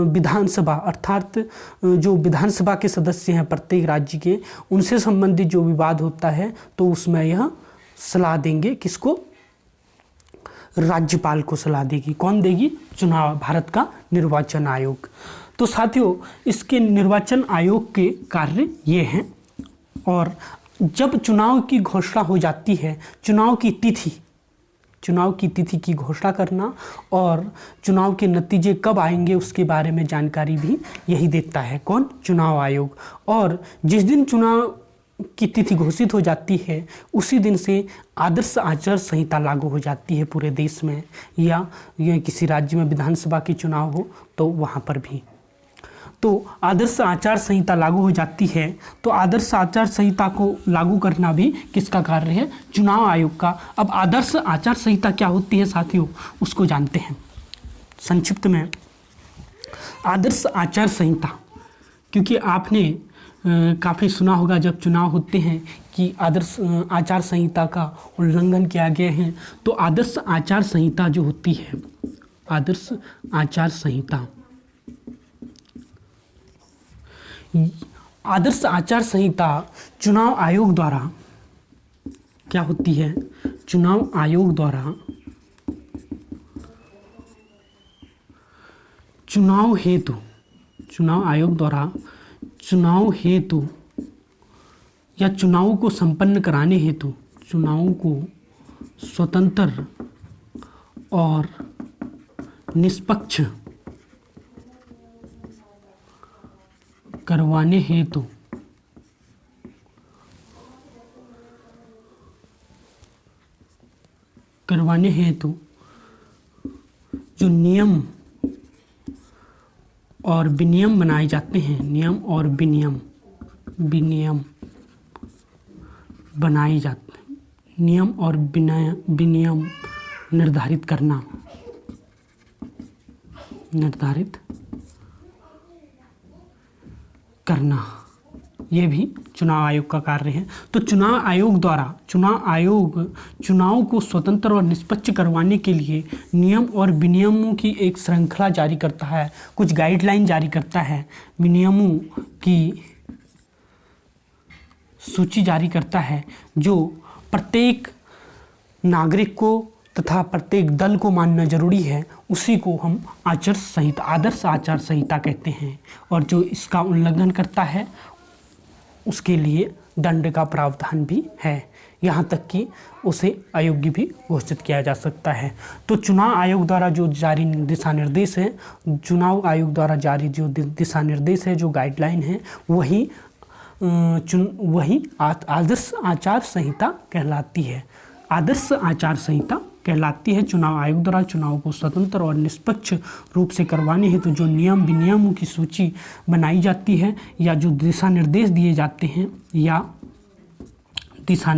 विधानसभा अर्थात जो विधानसभा के सदस्य हैं प्रत्येक राज्य के, उनसे संबंधित जो विवाद होता है तो उसमें यह सलाह देंगे किसको? राज्यपाल को सलाह देगी। कौन देगी? चुनाव, भारत का निर्वाचन आयोग। तो साथियों इसके निर्वाचन आयोग के कार्य ये हैं। और जब चुनाव की घोषणा हो जाती है, चुनाव की तिथि की घोषणा करना और चुनाव के नतीजे कब आएंगे उसके बारे में जानकारी भी यही देता है। कौन? चुनाव आयोग। और जिस दिन चुनाव की तिथि घोषित हो जाती है उसी दिन से आदर्श आचार संहिता लागू हो जाती है पूरे देश में, या किसी राज्य में विधानसभा के चुनाव हो तो वहाँ पर भी। तो आदर्श आचार संहिता लागू हो जाती है। तो आदर्श आचार संहिता को लागू करना भी किसका कार्य है? चुनाव आयोग का। अब आदर्श आचार संहिता क्या होती है साथियों, उसको जानते हैं संक्षिप्त में। आदर्श आचार संहिता, क्योंकि आपने काफ़ी सुना होगा जब चुनाव होते हैं कि आदर्श आचार संहिता का उल्लंघन किया गया है, तो आदर्श आचार संहिता जो होती है, आदर्श आचार संहिता, आदर्श आचार संहिता चुनाव आयोग द्वारा क्या होती है? चुनाव आयोग द्वारा चुनाव हेतु या चुनाव को संपन्न कराने हेतु, चुनाव को स्वतंत्र और निष्पक्ष करवाने हेतु जो नियम और विनियम बनाए जाते हैं, नियम और विनियम बनाए जाते हैं, नियम और विनियम निर्धारित करना, ये भी चुनाव आयोग का कार्य है। तो चुनाव आयोग चुनाव को स्वतंत्र और निष्पक्ष करवाने के लिए नियम और विनियमों की एक श्रृंखला जारी करता है, कुछ गाइडलाइन जारी करता है, विनियमों की सूची जारी करता है जो प्रत्येक नागरिक को तथा प्रत्येक दल को मानना जरूरी है। उसी को हम आदर्श आचार संहिता कहते हैं। और जो इसका उल्लंघन करता है उसके लिए दंड का प्रावधान भी है, यहाँ तक कि उसे अयोग्य भी घोषित किया जा सकता है। तो चुनाव आयोग द्वारा जो जारी दिशा निर्देश है, चुनाव आयोग द्वारा जारी जो दिशा निर्देश है, जो गाइडलाइन है, वही आदर्श आचार संहिता कहलाती है। आदर्श आचार संहिता कहलाती है। चुनाव आयोग द्वारा चुनाव को स्वतंत्र और निष्पक्ष रूप से करवाने हेतु जो नियम विनियमों की सूची बनाई जाती है, या जो दिशा निर्देश दिए जाते हैं, या दिशा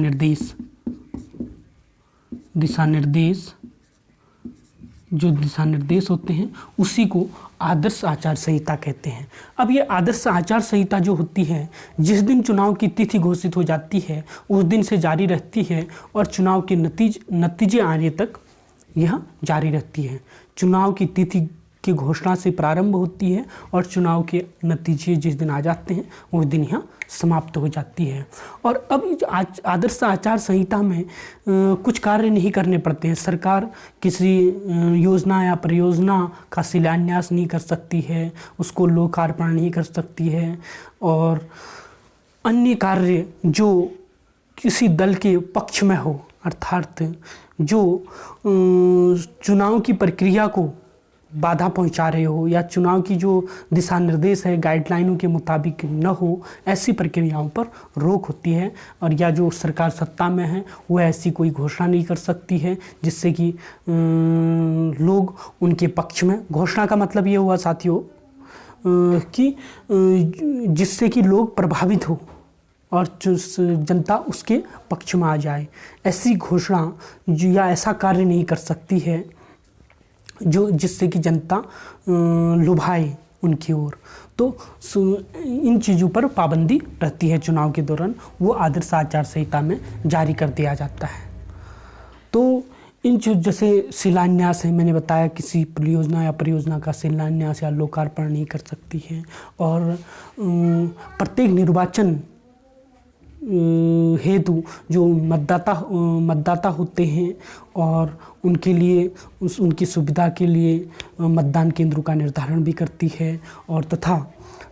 निर्देश होते हैं, उसी को आदर्श आचार संहिता कहते हैं। अब ये आदर्श आचार संहिता जो होती है, जिस दिन चुनाव की तिथि घोषित हो जाती है उस दिन से जारी रहती है और चुनाव के नतीजे आने तक यह जारी रहती है। चुनाव की तिथि की घोषणा से प्रारंभ होती है और चुनाव के नतीजे जिस दिन आ जाते हैं उस दिन यह समाप्त हो जाती है। और अब आदर्श आचार संहिता में कुछ कार्य नहीं करने पड़ते हैं। सरकार किसी योजना या परियोजना का शिलान्यास नहीं कर सकती है, उसको लोकार्पण नहीं कर सकती है, और अन्य कार्य जो किसी दल के पक्ष में हो, अर्थात जो चुनाव की प्रक्रिया को बाधा पहुंचा रहे हो या चुनाव की जो दिशा निर्देश है गाइडलाइनों के मुताबिक न हो, ऐसी प्रक्रियाओं पर रोक होती है। और या जो सरकार सत्ता में है वह ऐसी कोई घोषणा नहीं कर सकती है जिससे कि लोग उनके पक्ष में, घोषणा का मतलब ये हुआ साथियों कि जिससे कि लोग प्रभावित हो और जनता उसके पक्ष में आ जाए, ऐसी घोषणा या ऐसा कार्य नहीं कर सकती है जो जिससे कि जनता लुभाए उनकी ओर। तो इन चीज़ों पर पाबंदी रहती है चुनाव के दौरान, वो आदर्श आचार संहिता में जारी कर दिया जाता है। तो इन जैसे शिलान्यास है, मैंने बताया किसी परियोजना या परियोजना का शिलान्यास या लोकार्पण नहीं कर सकती है। और प्रत्येक निर्वाचन हेतु जो मतदाता होते हैं और उनके लिए उनकी सुविधा के लिए मतदान केंद्रों का निर्धारण भी करती है। और तथा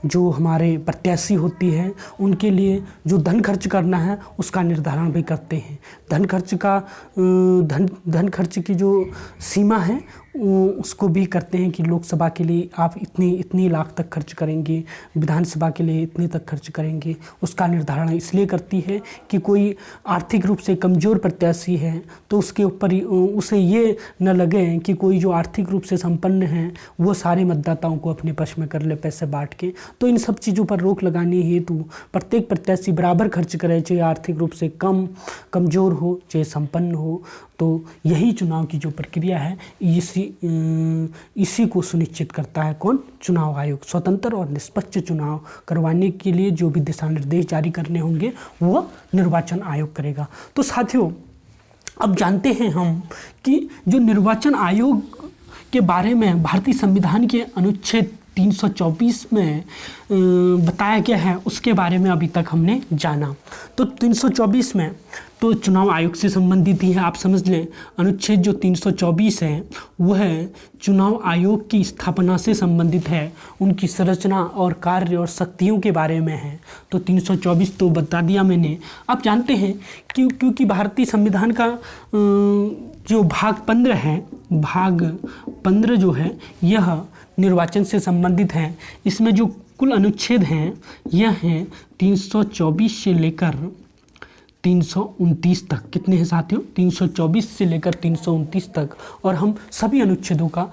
जो हमारे प्रत्याशी होती है उनके लिए जो धन खर्च करना है उसका निर्धारण भी करते हैं। धन खर्च की जो सीमा है उसको भी करते हैं कि लोकसभा के लिए आप इतनी लाख तक खर्च करेंगे, विधानसभा के लिए इतने तक खर्च करेंगे। उसका निर्धारण इसलिए करती है कि कोई आर्थिक रूप से कमज़ोर प्रत्याशी है तो उसके ऊपर उसे ये न लगे कि कोई जो आर्थिक रूप से संपन्न है वो सारे मतदाताओं को अपने पक्ष में कर ले पैसे बांट के। तो इन सब चीज़ों पर रोक लगाने हेतु प्रत्येक प्रत्याशी बराबर खर्च करे, चाहे आर्थिक रूप से कमज़ोर हो चाहे संपन्न हो। तो यही चुनाव की जो प्रक्रिया है इसी को सुनिश्चित करता है कौन? चुनाव आयोग। स्वतंत्र और निष्पक्ष चुनाव करवाने के लिए जो भी दिशा निर्देश जारी करने होंगे वो निर्वाचन आयोग करेगा। तो साथियों, अब जानते हैं हम कि जो निर्वाचन आयोग के बारे में भारतीय संविधान के अनुच्छेद 324 में बताया गया है उसके बारे में अभी तक हमने जाना। तो 324 में तो चुनाव आयोग से संबंधित ही है, आप समझ लें। अनुच्छेद जो 324 है वह चुनाव आयोग की स्थापना से संबंधित है, उनकी संरचना और कार्य और शक्तियों के बारे में है। तो 324 तो बता दिया मैंने। आप जानते हैं क्योंकि भारतीय संविधान का जो भाग 15 है, भाग 15 जो है यह निर्वाचन से संबंधित है। इसमें जो कुल अनुच्छेद हैं यह हैं 324 से लेकर 329 तक। कितने हैं साथियों? 324 से लेकर 329 तक। और हम सभी अनुच्छेदों का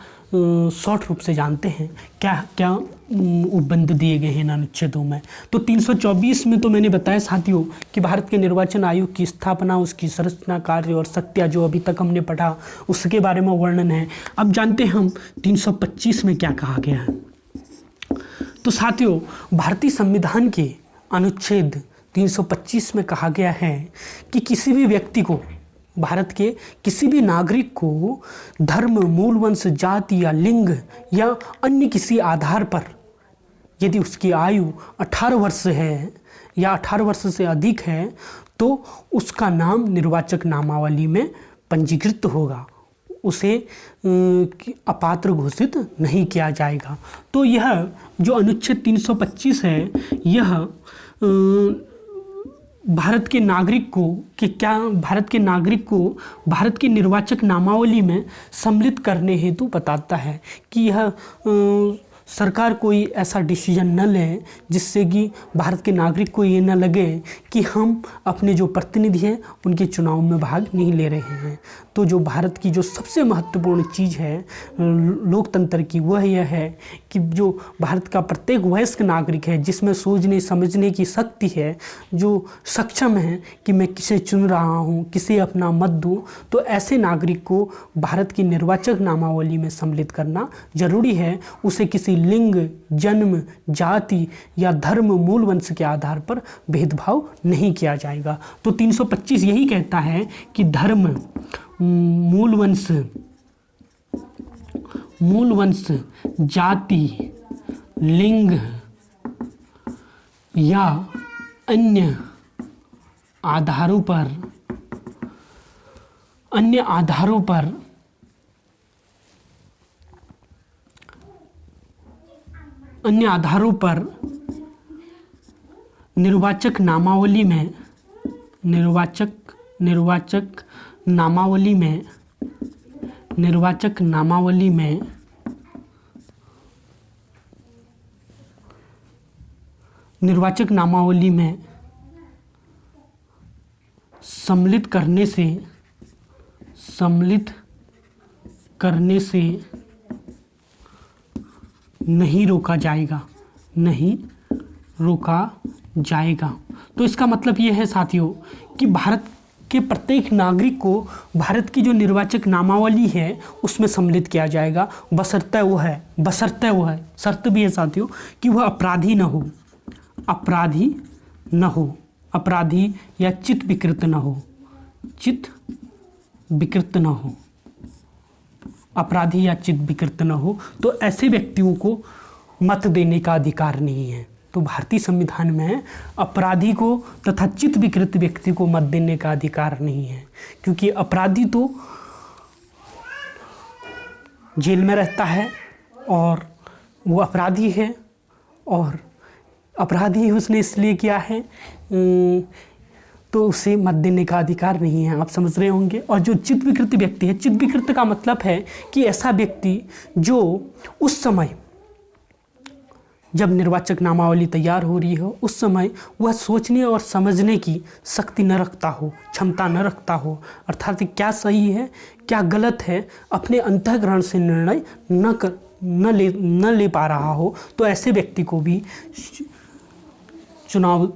शॉर्ट रूप से जानते हैं क्या क्या उपबंध दिए गए हैं इन अनुच्छेदों में। तो 324 में तो मैंने बताया साथियों कि भारत के निर्वाचन आयोग की स्थापना, उसकी संरचना, कार्य और शक्तियाँ जो अभी तक हमने पढ़ा उसके बारे में वर्णन है। अब जानते हैं हम 325 में क्या कहा गया है। तो साथियों, भारतीय संविधान के अनुच्छेद 325 में कहा गया है कि किसी भी व्यक्ति को, भारत के किसी भी नागरिक को धर्म, मूल वंश, जाति या लिंग या अन्य किसी आधार पर यदि उसकी आयु 18 वर्ष है या 18 वर्ष से अधिक है तो उसका नाम निर्वाचक नामावली में पंजीकृत होगा, उसे अपात्र घोषित नहीं किया जाएगा। तो यह जो अनुच्छेद 325 है यह भारत के नागरिक को भारत की निर्वाचक नामावली में सम्मिलित करने हेतु बताता है कि यह सरकार कोई ऐसा डिसीजन न ले जिससे कि भारत के नागरिक को ये न लगे कि हम अपने जो प्रतिनिधि हैं उनके चुनाव में भाग नहीं ले रहे हैं। तो जो भारत की जो सबसे महत्वपूर्ण चीज़ है लोकतंत्र की वह यह है कि जो भारत का प्रत्येक वयस्क नागरिक है जिसमें सोचने समझने की शक्ति है, जो सक्षम है कि मैं किसे चुन रहा हूँ, किसे अपना मत दूँ, तो ऐसे नागरिक को भारत की निर्वाचक नामावली में सम्मिलित करना जरूरी है। उसे किसी लिंग, जन्म, जाति या धर्म, मूल वंश के आधार पर भेदभाव नहीं किया जाएगा। तो 325 यही कहता है कि धर्म, मूल वंश, जाति, लिंग या अन्य आधारों पर निर्वाचक नामावली में सम्मिलित करने से नहीं रोका जाएगा। तो इसका मतलब ये है साथियों कि भारत के प्रत्येक नागरिक को भारत की जो निर्वाचक नामावली है उसमें सम्मिलित किया जाएगा, बशर्ते वो है शर्त भी है साथियों कि वह अपराधी या चित्त विकृत न हो, अपराधी या चित्त विकृत न हो, तो ऐसे व्यक्तियों को मत देने का अधिकार नहीं है। तो भारतीय संविधान में अपराधी को तथा चित्त विकृत व्यक्ति को मत देने का अधिकार नहीं है, क्योंकि अपराधी तो जेल में रहता है और वो अपराधी है और अपराधी उसने इसलिए किया है तो उसे मत देने का अधिकार नहीं है। आप समझ रहे होंगे। और जो चित्त विकृत व्यक्ति है, चित्त विकृत का मतलब है कि ऐसा व्यक्ति जो उस समय जब निर्वाचक नामावली तैयार हो रही हो उस समय वह सोचने और समझने की शक्ति न रखता हो, क्षमता न रखता हो, अर्थात क्या सही है क्या गलत है अपने अंतःकरण से निर्णय न ले पा रहा हो, तो ऐसे व्यक्ति को भी चुनाव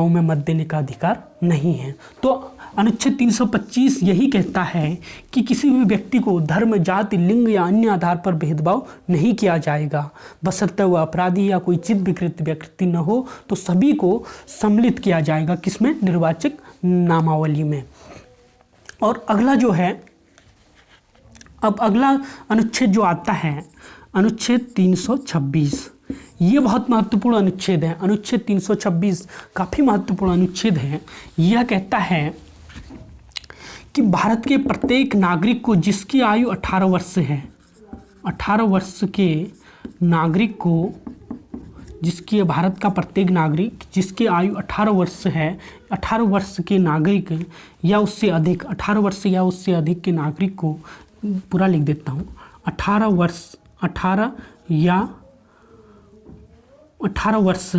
में मत देने का अधिकार नहीं है। तो अनुच्छेद 325 यही कहता है कि किसी भी व्यक्ति को धर्म, जाति, लिंग या अन्य आधार पर भेदभाव नहीं किया जाएगा, बशर्ते वह अपराधी या कोई चित्त विकृत व्यक्ति न हो, तो सभी को सम्मिलित किया जाएगा किसमें? निर्वाचक नामावली में। और अगला जो है, अब अगला अनुच्छेद जो आता है अनुच्छेद 326, ये बहुत महत्वपूर्ण अनुच्छेद है। अनुच्छेद 326 काफ़ी महत्वपूर्ण अनुच्छेद है। यह कहता है कि भारत के प्रत्येक नागरिक को जिसकी आयु 18 वर्ष से है, 18 वर्ष के नागरिक को, जिसकी भारत का प्रत्येक नागरिक जिसकी आयु 18 वर्ष है, 18 वर्ष के नागरिक या उससे अधिक, 18 वर्ष या उससे अधिक के नागरिक को, पूरा लिख देता हूँ, 18 वर्ष या 18 वर्ष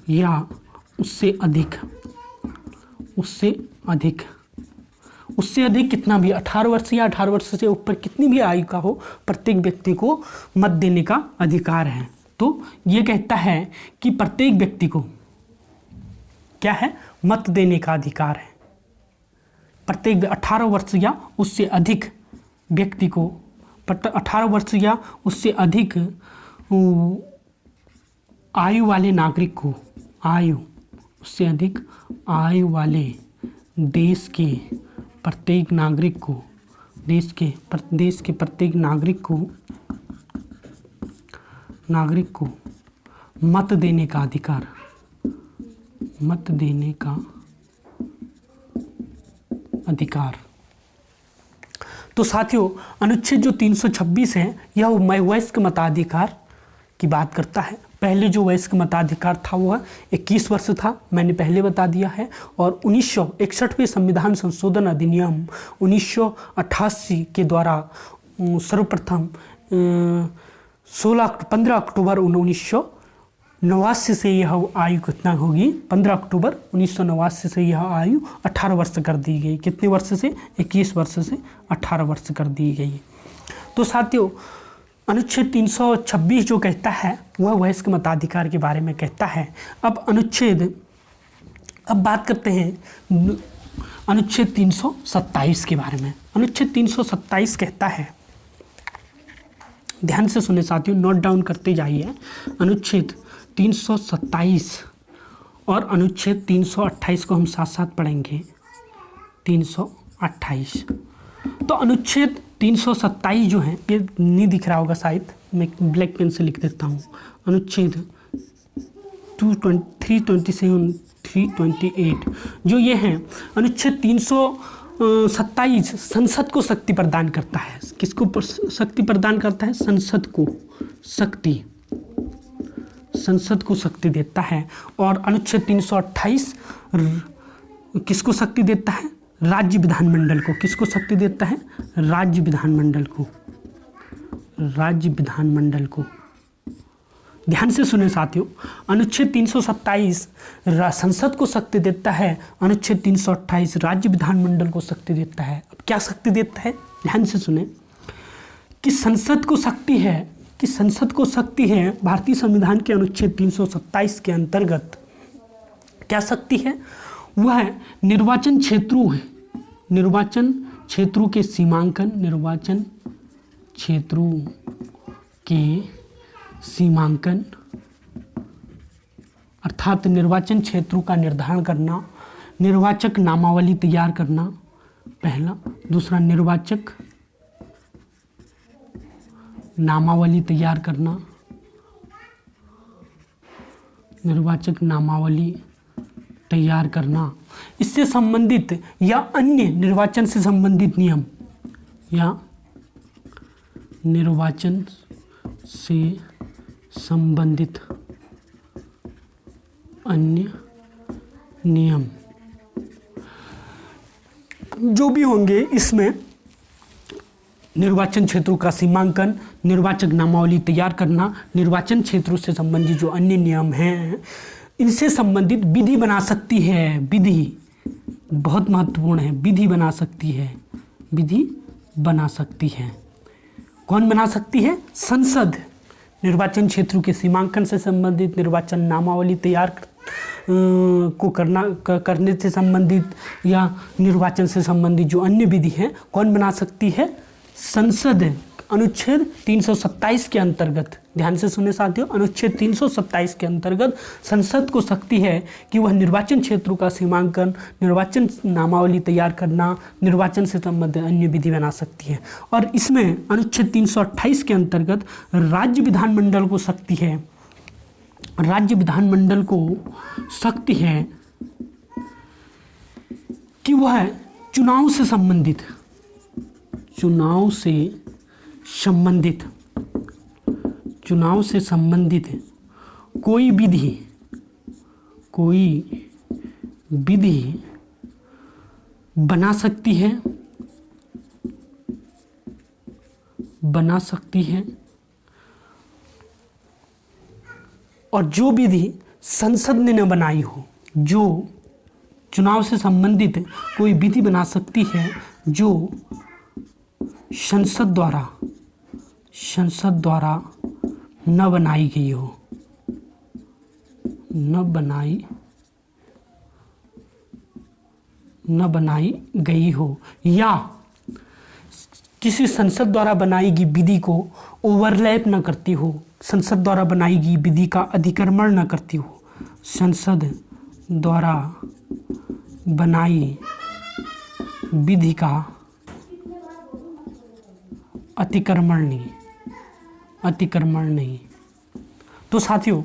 या उससे अधिक कितना भी, 18 वर्ष या 18 वर्ष से ऊपर कितनी भी आयु का हो, प्रत्येक व्यक्ति को मत देने का अधिकार है। तो ये कहता है कि प्रत्येक व्यक्ति को क्या है? मत देने का अधिकार है। प्रत्येक 18 वर्ष या उससे अधिक व्यक्ति को, 18 वर्ष या उससे अधिक आयु वाले नागरिक को, उससे अधिक आयु वाले देश के प्रत्येक नागरिक को, देश के प्रत्येक नागरिक को मत देने का अधिकार। तो साथियों, अनुच्छेद जो 326 है यह वयस्क मताधिकार की बात करता है। पहले जो वयस्क मताधिकार था वह 21 वर्ष था, मैंने पहले बता दिया है। और 1961वें संविधान संशोधन अधिनियम 1988 के द्वारा सर्वप्रथम 15 अक्टूबर 1989 से यह आयु कितना होगी? 15 अक्टूबर 1989 से यह आयु 18 वर्ष कर दी गई। कितने वर्ष से? 21 वर्ष से 18 वर्ष कर दी गई। तो साथियों, अनुच्छेद 326 जो कहता है वह वयस्क मताधिकार के बारे में कहता है। अब बात करते हैं अनुच्छेद 327 के बारे में। अनुच्छेद 327 कहता है, ध्यान से सुने साथियों, नोट डाउन करते जाइए। अनुच्छेद 327 और अनुच्छेद 328 को हम साथ साथ पढ़ेंगे। 328 तो अनुच्छेद 327 जो है, ये नहीं दिख रहा होगा शायद, मैं ब्लैक पेन से लिख देता हूँ। अनुच्छेद 327, 328 जो ये हैं, अनुच्छेद 327 संसद को शक्ति प्रदान करता है। किसको शक्ति प्रदान करता है? संसद को शक्ति देता है। और अनुच्छेद 328 किसको शक्ति देता है? राज्य विधानमंडल को। किसको शक्ति देता है? राज्य विधानमंडल को। ध्यान से सुने साथियों, अनुच्छेद 327 संसद को शक्ति देता है, अनुच्छेद 328 राज्य विधानमंडल को शक्ति देता है। अब क्या शक्ति देता है? ध्यान से सुने कि संसद को शक्ति है भारतीय संविधान के अनुच्छेद 327 के अंतर्गत क्या शक्ति है? वह निर्वाचन क्षेत्रों के सीमांकन अर्थात निर्वाचन क्षेत्रों का निर्धारण करना, निर्वाचक नामावली तैयार करना, पहला। दूसरा, निर्वाचक नामावली तैयार करना, इससे संबंधित या अन्य निर्वाचन से संबंधित नियम या निर्वाचन से संबंधित अन्य नियम जो भी होंगे, इसमें निर्वाचन क्षेत्रों का सीमांकन, निर्वाचक नामावली तैयार करना, निर्वाचन क्षेत्रों से संबंधित जो अन्य नियम हैं इनसे संबंधित विधि बना सकती है। विधि बहुत महत्वपूर्ण है, विधि बना सकती है, विधि बना सकती है। कौन बना सकती है? संसद। निर्वाचन क्षेत्रों के सीमांकन से संबंधित, निर्वाचन नामावली तैयार करने से संबंधित या निर्वाचन से संबंधित जो अन्य विधि है कौन बना सकती है? संसद। अनुच्छेद 327 के अंतर्गत, ध्यान से सुने साथियों, अनुच्छेद 327 के अंतर्गत संसद को शक्ति है कि वह निर्वाचन क्षेत्रों का सीमांकन, निर्वाचन नामावली तैयार करना, निर्वाचन से संबंधित अन्य विधि बना सकती है। और इसमें अनुच्छेद 328 के अंतर्गत राज्य विधानमंडल को शक्ति है, राज्य विधानमंडल को शक्ति है कि वह चुनाव से संबंधित कोई विधि बना सकती है और जो विधि संसद ने न बनाई हो, जो चुनाव से संबंधित कोई विधि बना सकती है जो संसद द्वारा न बनाई गई हो, न बनाई गई हो, या किसी संसद द्वारा बनाई गई विधि को ओवरलैप न करती हो, संसद द्वारा बनाई गई विधि का अतिक्रमण न करती हो, संसद द्वारा बनाई विधि का अतिक्रमण नहीं। तो साथियों,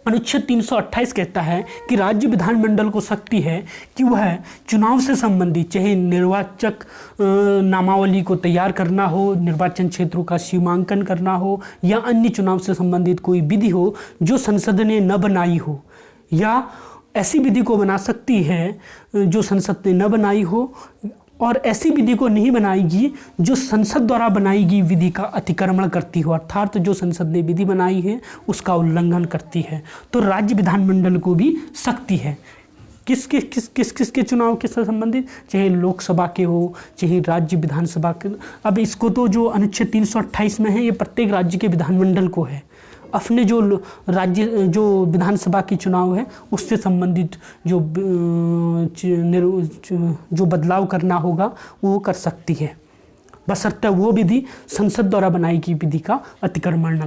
अनुच्छेद 328 कहता है कि राज्य विधानमंडल को शक्ति है कि वह चुनाव से संबंधित, चाहे निर्वाचक नामावली को तैयार करना हो, निर्वाचन क्षेत्रों का सीमांकन करना हो, या अन्य चुनाव से संबंधित कोई विधि हो जो संसद ने न बनाई हो, या ऐसी विधि को बना सकती है जो संसद ने न बनाई हो, और ऐसी विधि को नहीं बनाएगी जो संसद द्वारा बनाई गई विधि का अतिक्रमण करती हो, अर्थात जो संसद ने विधि बनाई है उसका उल्लंघन करती है। तो राज्य विधानमंडल को भी शक्ति है किसके चुनाव के संबंधित, चाहे लोकसभा के हो, चाहे राज्य विधानसभा के। अब इसको तो जो अनुच्छेद 328 में है ये प्रत्येक राज्य के विधानमंडल को है, अपने जो राज्य जो विधानसभा की चुनाव है उससे संबंधित जो बदलाव करना होगा वो कर सकती है, बशर्ते वो विधि संसद द्वारा बनाई गई विधि का अतिक्रमण न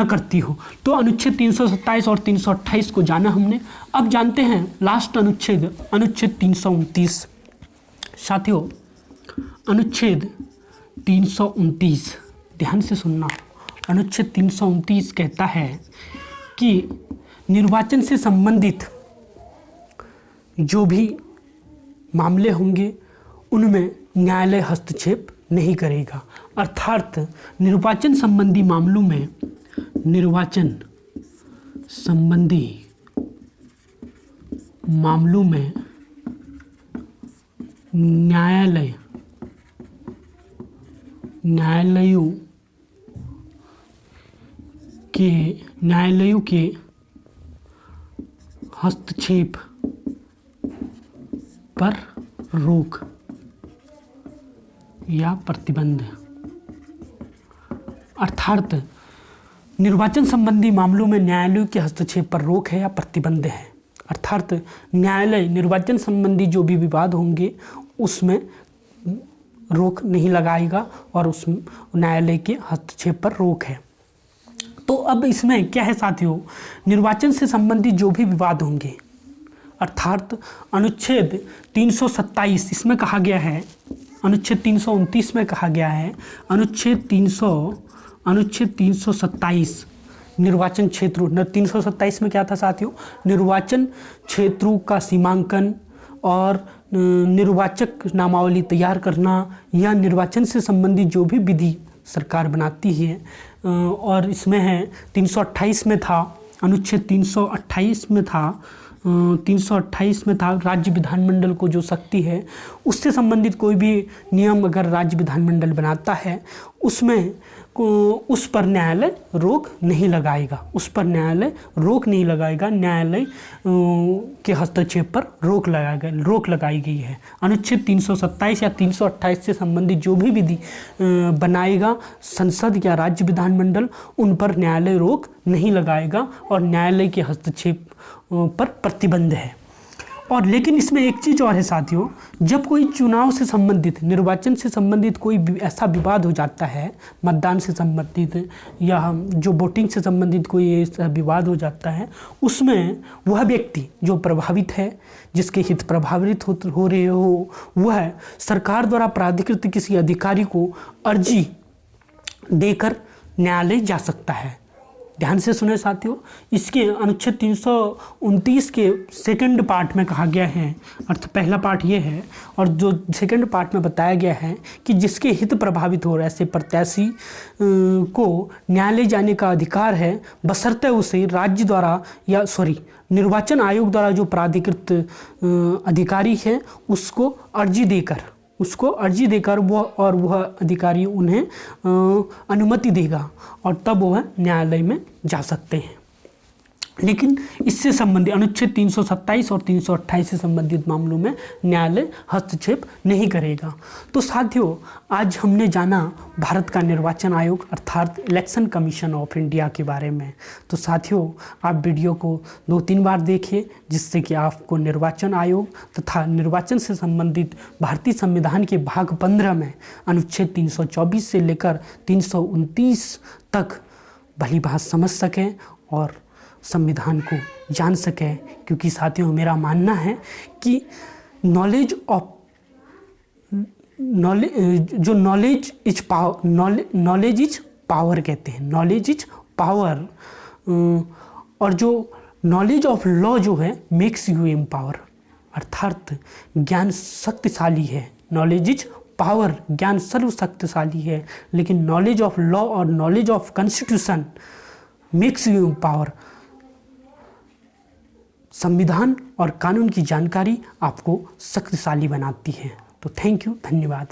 करती हो। तो अनुच्छेद 327 और 328 को जाना हमने। अब जानते हैं लास्ट अनुच्छेद 329। साथियों, अनुच्छेद 329 ध्यान से सुनना। अनुच्छेद 329 कहता है कि निर्वाचन से संबंधित जो भी मामले होंगे उनमें न्यायालय हस्तक्षेप नहीं करेगा, अर्थात निर्वाचन संबंधी मामलों में न्यायालयों के हस्तक्षेप पर रोक या प्रतिबंध, अर्थात निर्वाचन संबंधी मामलों में न्यायालयों के हस्तक्षेप पर रोक है या प्रतिबंध है। अर्थात न्यायालय निर्वाचन संबंधी जो भी विवाद होंगे उसमें रोक नहीं लगाएगा और उस न्यायालय के हस्तक्षेप पर रोक है। तो अब इसमें क्या है साथियों, निर्वाचन से संबंधित जो भी विवाद होंगे, अर्थात अनुच्छेद 327 इसमें कहा गया है, अनुच्छेद 329 में कहा गया है, अनुच्छेद 327 निर्वाचन क्षेत्रों, 327 में क्या था साथियों, निर्वाचन क्षेत्रों का सीमांकन और निर्वाचक नामावली तैयार करना या निर्वाचन से संबंधित जो भी विधि सरकार बनाती है और इसमें है 328 में था, अनुच्छेद 328 में था, 328 में था राज्य विधानमंडल को जो शक्ति है उससे संबंधित कोई भी नियम अगर राज्य विधानमंडल बनाता है उसमें उस पर न्यायालय रोक नहीं लगाएगा, उस पर न्यायालय रोक नहीं लगाएगा, न्यायालय के हस्तक्षेप पर रोक लगाई गई है। अनुच्छेद 327 या 328 से संबंधित जो भी विधि बनाएगा संसद या राज्य विधानमंडल उन पर न्यायालय रोक नहीं लगाएगा और न्यायालय के हस्तक्षेप पर प्रतिबंध है। और लेकिन इसमें एक चीज़ और है साथियों, जब कोई चुनाव से संबंधित, निर्वाचन से संबंधित कोई ऐसा विवाद हो जाता है, मतदान से संबंधित या जो वोटिंग से संबंधित कोई ऐसा विवाद हो जाता है, उसमें वह व्यक्ति जो प्रभावित है, जिसके हित प्रभावित हो रहे हो, वह सरकार द्वारा प्राधिकृत किसी अधिकारी को अर्जी देकर न्यायालय जा सकता है। ध्यान से सुने साथियों, इसके अनुच्छेद 329 के सेकंड पार्ट में कहा गया है, अर्थ पहला पार्ट ये है और जो सेकंड पार्ट में बताया गया है कि जिसके हित प्रभावित हो रहे ऐसे प्रत्याशी को न्यायालय जाने का अधिकार है, बशर्ते उसे राज्य द्वारा या निर्वाचन आयोग द्वारा जो प्राधिकृत अधिकारी है उसको अर्जी देकर वह अधिकारी उन्हें अनुमति देगा और तब वह न्यायालय में जा सकते हैं। लेकिन इससे संबंधित अनुच्छेद 327 और 328 से संबंधित मामलों में न्यायालय हस्तक्षेप नहीं करेगा। तो साथियों, आज हमने जाना भारत का निर्वाचन आयोग अर्थात इलेक्शन कमीशन ऑफ इंडिया के बारे में। तो साथियों, आप वीडियो को 2-3 बार देखिए जिससे कि आपको निर्वाचन आयोग तथा निर्वाचन से संबंधित भारतीय संविधान के भाग 15 में अनुच्छेद 324 से लेकर 329 तक भली बात समझ सकें और संविधान को जान सकें। क्योंकि साथियों, मेरा मानना है कि नॉलेज इज पावर कहते हैं, नॉलेज इज पावर। और जो नॉलेज ऑफ लॉ जो है मेक्स यू एम्पावर, अर्थात ज्ञान शक्तिशाली है। नॉलेज इज पावर, ज्ञान सर्वशक्तिशाली है, लेकिन नॉलेज ऑफ लॉ और knowledge of constitution makes you empower. संविधान और कानून की जानकारी आपको शक्तिशाली बनाती है। तो थैंक यू, धन्यवाद।